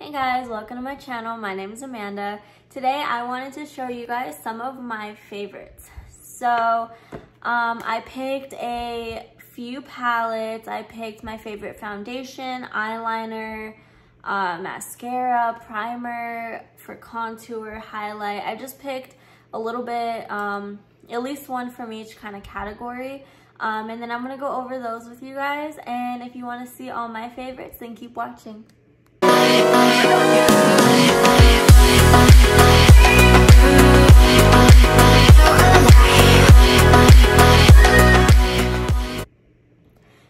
Hey guys, welcome to my channel. My name is Amanda. Today I wanted to show you guys some of my favorites. So I picked a few palettes. I picked my favorite foundation, eyeliner, mascara, primer for contour, highlight. I just picked a little bit, at least one from each kind of category. And then I'm gonna go over those with you guys. And if you wanna see all my favorites, then keep watching.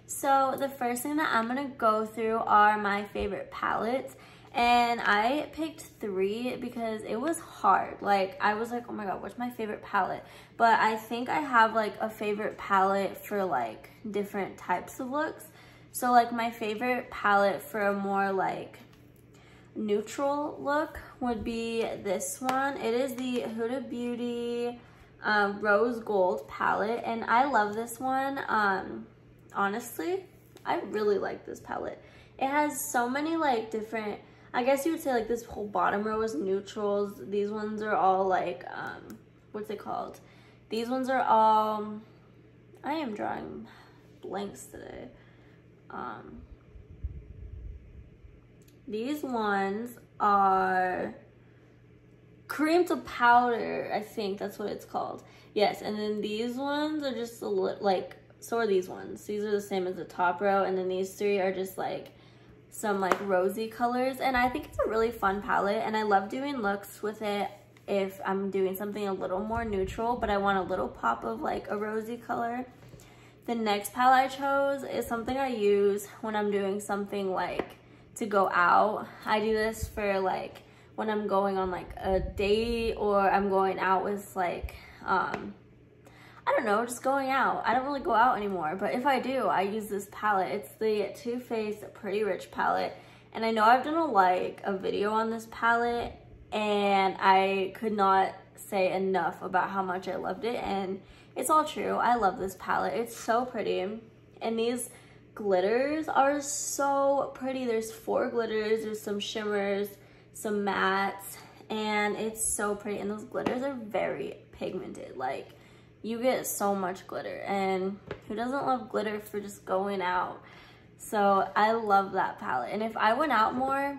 So the first thing that I'm gonna go through are my favorite palettes, and I picked 3 because it was hard. Like, I was like, oh my god, what's my favorite palette? But I think I have like a favorite palette for like different types of looks. So like my favorite palette for a more like neutral look would be this one. It is the Huda Beauty Rose Gold palette, and I love this one. Honestly, I really like this palette. It has so many like different, I guess you would say like this whole bottom row is neutrals. These ones are all like, what's it called? These ones are all, I am drawing blanks today. These ones are cream to powder, I think that's what it's called. Yes, and then these ones are just a little like, so are these ones. These are the same as the top row, and then these 3 are just like some like rosy colors. And I think it's a really fun palette, and I love doing looks with it if I'm doing something a little more neutral, but I want a little pop of like a rosy color. The next palette I chose is something I use when I'm doing something like to go out. I do this for like when I'm going on like a date, or I'm going out with like, I don't know, just going out. I don't really go out anymore, but if I do, I use this palette. It's the Too Faced Pretty Rich palette, and I know I've done a video on this palette, and I could not say enough about how much I loved it, and it's all true. I love this palette. It's so pretty, and these glitters are so pretty. There's 4 glitters, there's some shimmers, some mattes, and it's so pretty, and those glitters are very pigmented. Like, you get so much glitter, and who doesn't love glitter for just going out? So I love that palette, and if I went out more,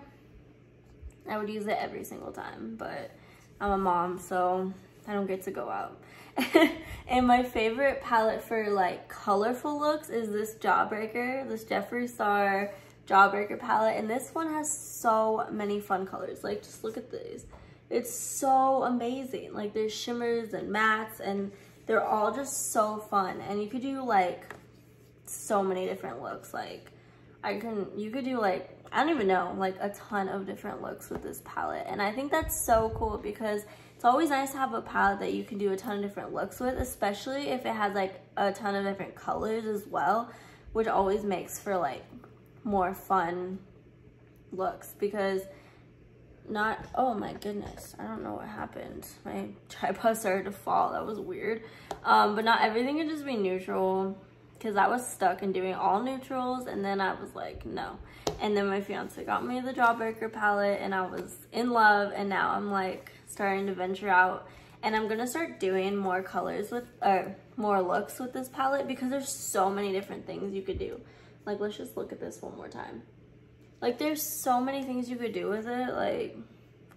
I would use it every single time, but I'm a mom, so I don't get to go out. And my favorite palette for like colorful looks is this Jawbreaker, this Jeffree Star Jawbreaker palette, and this one has so many fun colors. Like, just look at these. It's so amazing. Like, there's shimmers and mattes, and they're all just so fun, and you could do like so many different looks. Like, you could do like, I don't even know, like a ton of different looks with this palette. And I think that's so cool because it's always nice to have a palette that you can do a ton of different looks with, especially if it has like a ton of different colors as well, which always makes for like more fun looks. Because oh my goodness, I don't know what happened. My tripod started to fall. That was weird. But not everything can just be neutral, because I was stuck in doing all neutrals, and then I was like, no. And then my fiance got me the Jawbreaker palette, and I was in love, and now I'm like starting to venture out, and I'm gonna start doing more colors with, more looks with this palette, because there's so many different things you could do. Like, let's just look at this one more time. Like, there's so many things you could do with it. Like,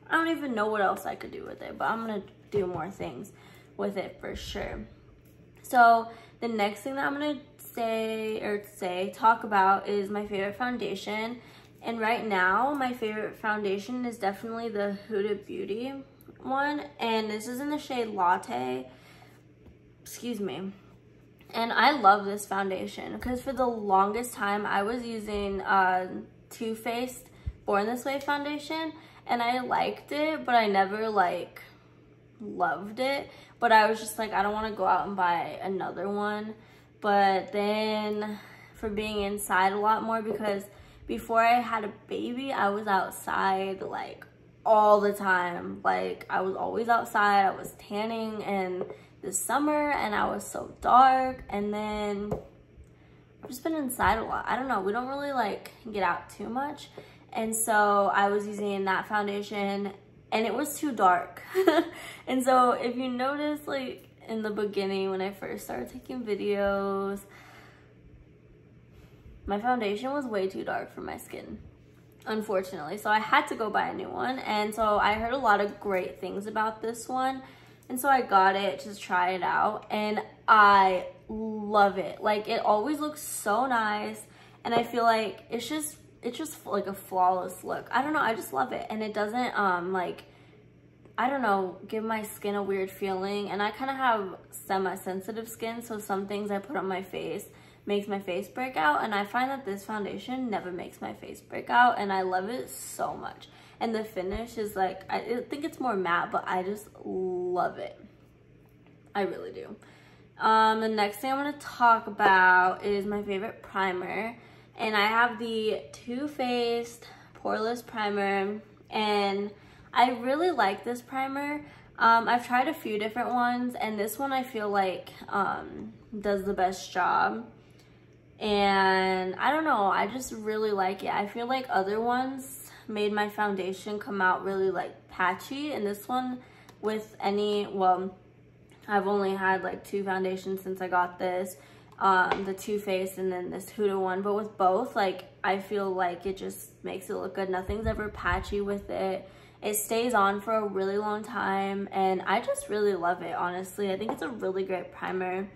I don't even know what else I could do with it, but I'm gonna do more things with it for sure. So the next thing that I'm gonna talk about is my favorite foundation. And right now, my favorite foundation is definitely the Huda Beauty one, and this is in the shade Latte. Excuse me. And I love this foundation because for the longest time I was using Too Faced Born This Way foundation, and I liked it, but I never like loved it. But I was just like, I don't want to go out and buy another one. But then for being inside a lot more, because before I had a baby, I was outside like all the time. Like, I was always outside. I was tanning in the summer, and I was so dark. And then I've just been inside a lot. I don't know, we don't really like get out too much. And so I was using that foundation and it was too dark. And so if you notice, like in the beginning when I first started taking videos, my foundation was way too dark for my skin, unfortunately. So I had to go buy a new one. And so I heard a lot of great things about this one. And so I got it to try it out and I love it. Like, it always looks so nice. And I feel like it's just like a flawless look. I don't know, I just love it. And it doesn't like, I don't know, give my skin a weird feeling. And I kind of have semi-sensitive skin, so some things I put on my face makes my face break out, and I find that this foundation never makes my face break out, and I love it so much. And the finish is like, I think it's more matte, but I just love it. I really do. The next thing I'm going to talk about is my favorite primer, and I have the Too Faced Poreless Primer, and I really like this primer. I've tried a few different ones, and this one I feel like does the best job. And I don't know, I just really like it. I feel like other ones made my foundation come out really like patchy, and this one with well, I've only had like 2 foundations since I got this, the Too Faced and then this Huda one, but with both, like, I feel like it just makes it look good. Nothing's ever patchy with it. It stays on for a really long time, and I just really love it, honestly. I think it's a really great primer.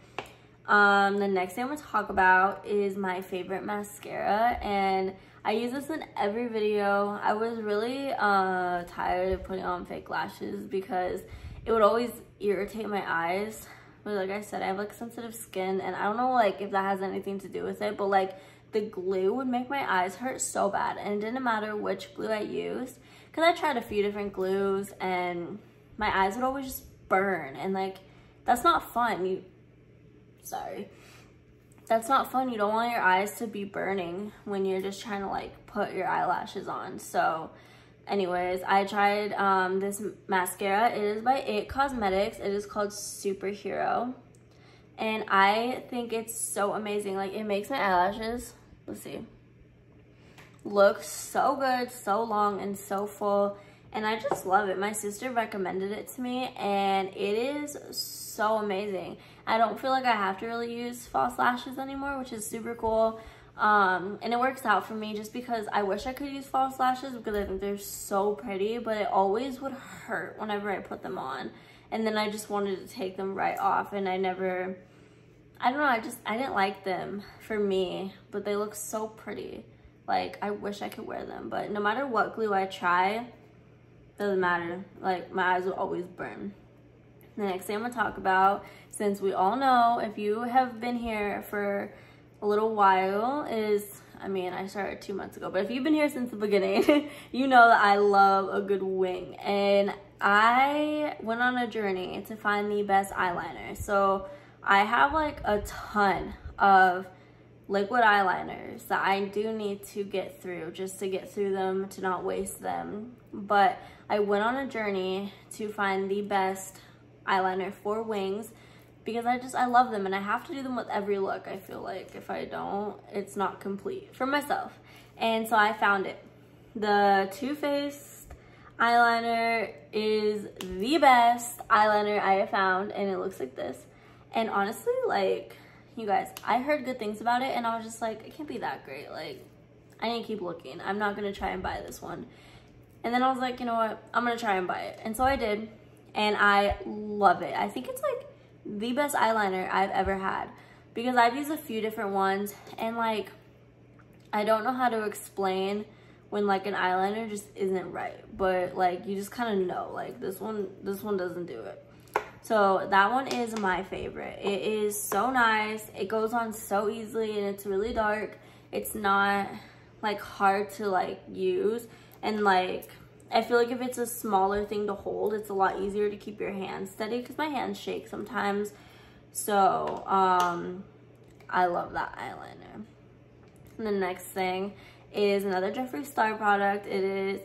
The next thing I'm going to talk about is my favorite mascara, and I use this in every video. I was really tired of putting on fake lashes because it would always irritate my eyes. But like I said, I have like sensitive skin, and I don't know like if that has anything to do with it, but like the glue would make my eyes hurt so bad, and it didn't matter which glue I used because I tried a few different glues and my eyes would always just burn, and like that's not fun. That's not fun. You don't want your eyes to be burning when you're just trying to like put your eyelashes on. So anyways, I tried this mascara. It is by Jeffree Cosmetics. It is called Superhero, and I think it's so amazing. Like, it makes my eyelashes, let's see, look so good, so long, and so full, and I just love it. My sister recommended it to me, and it is so amazing. I don't feel like I have to really use false lashes anymore, which is super cool. And it works out for me just because I wish I could use false lashes because I think they're so pretty, but it always would hurt whenever I put them on. And then I just wanted to take them right off, and I don't know, I didn't like them for me, but they look so pretty. Like, I wish I could wear them, but no matter what glue I try, doesn't matter. Like, my eyes will always burn. The next thing I'm gonna talk about, since we all know, if you have been here for a little while, is, I mean, I started 2 months ago, but if you've been here since the beginning, you know that I love a good wing. And I went on a journey to find the best eyeliner. So I have like a ton of liquid eyeliners that I do need to get through, just to get through them, to not waste them. But I went on a journey to find the best eyeliner for wings because I love them, and I have to do them with every look. I feel like if I don't, it's not complete for myself. And so I found it. The Too Faced eyeliner is the best eyeliner I have found, and it looks like this. And honestly, like, you guys, I heard good things about it, and I was just like, it can't be that great. Like, I need to keep looking. I'm not gonna try and buy this one. And then I was like, you know what, I'm gonna try and buy it. And so I did, and I love it. I think it's like the best eyeliner I've ever had because I've used a few different ones, and like, I don't know how to explain when like an eyeliner just isn't right, but like you just kind of know, like this one doesn't do it. So that one is my favorite. It is so nice. It goes on so easily, and it's really dark. It's not like hard to like use, and like I feel like if it's a smaller thing to hold, it's a lot easier to keep your hands steady because my hands shake sometimes. So I love that eyeliner. And the next thing is another Jeffree Star product. It is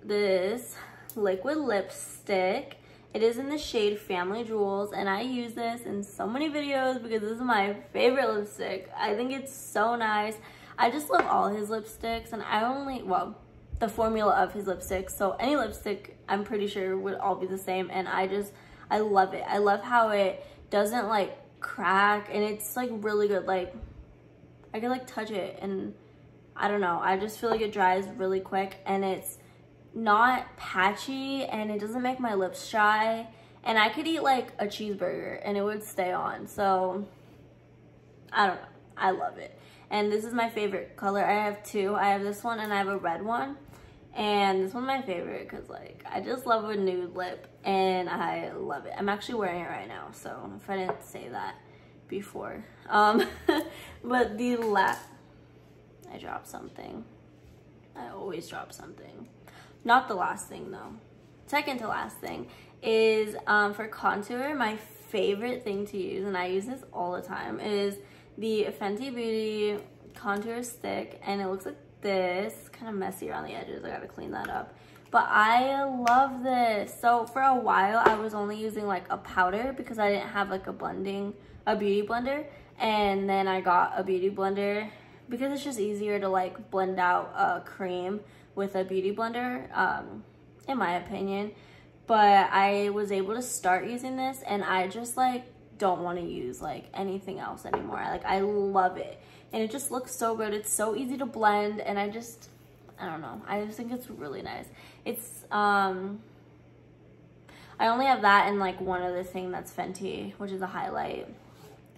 this liquid lipstick. It is in the shade Family Jewels, and I use this in so many videos because this is my favorite lipstick. I think it's so nice. I just love all his lipsticks, and the formula of his lipsticks. So any lipstick, I'm pretty sure, would all be the same. And I love it. I love how it doesn't like crack, and it's like really good. Like I could like touch it, and I don't know, I just feel like it dries really quick, and it's not patchy, and it doesn't make my lips dry, and I could eat like a cheeseburger and it would stay on. So I don't know, I love it. And this is my favorite color. I have two. I have this one and I have a red one, and this one's my favorite because like I just love a nude lip and I love it. I'm actually wearing it right now, so if I didn't say that before. But I dropped something. I always drop something. Not the last thing though. Second to last thing is for contour, my favorite thing to use, and I use this all the time, is the Fenty Beauty contour stick, and it looks like this. Kind of messy around the edges. I gotta clean that up. But I love this. So for a while I was only using like a powder because I didn't have like a beauty blender, and then I got a beauty blender because it's just easier to like blend out a cream with a beauty blender, in my opinion. But I was able to start using this, and I just like don't want to use like anything else anymore. I love it, and it just looks so good. It's so easy to blend, and I don't know, I just think it's really nice. It's I only have that and like one other thing that's Fenty, which is a highlight,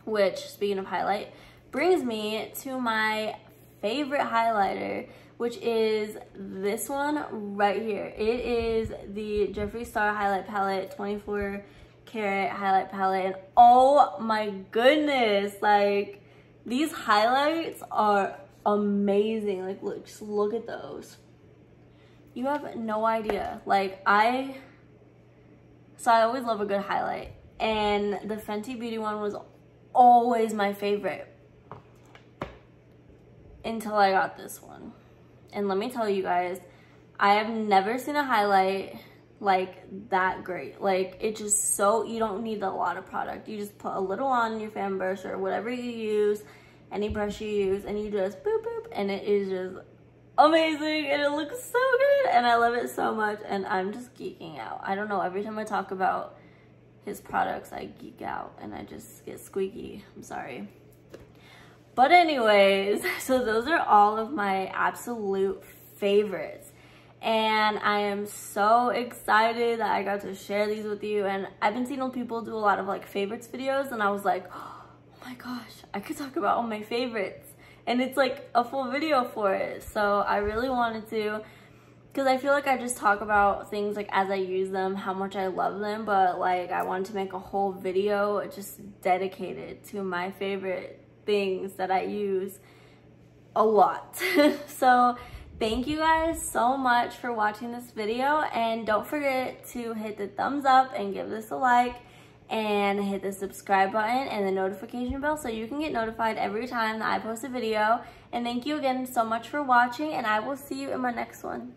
which, speaking of highlight, brings me to my favorite highlighter, which is this one right here. It is the Jeffree Star Highlight Palette, 24 karat highlight palette, and oh my goodness, like these highlights are amazing. Like just look at those. You have no idea. Like I always love a good highlight, and the Fenty Beauty one was always my favorite until I got this one. And let me tell you guys, I have never seen a highlight like that great. Like it just so, you don't need a lot of product. You just put a little on your fan brush or whatever you use, any brush you use, and you just boop boop, and it is just amazing, and it looks so good, and I love it so much, and I'm just geeking out. I don't know, every time I talk about his products I geek out and I just get squeaky. I'm sorry. But anyways, so those are all of my absolute favorites, and I am so excited that I got to share these with you. And I've been seeing people do a lot of like favorites videos, and I was like, oh my gosh, I could talk about all my favorites, and it's like a full video for it. So I really wanted to, because I feel like I just talk about things like as I use them, how much I love them, but like I wanted to make a whole video just dedicated to my favorite things that I use a lot. So thank you guys so much for watching this video, and don't forget to hit the thumbs up and give this a like, and hit the subscribe button and the notification bell so you can get notified every time that I post a video. And thank you again so much for watching, and I will see you in my next one.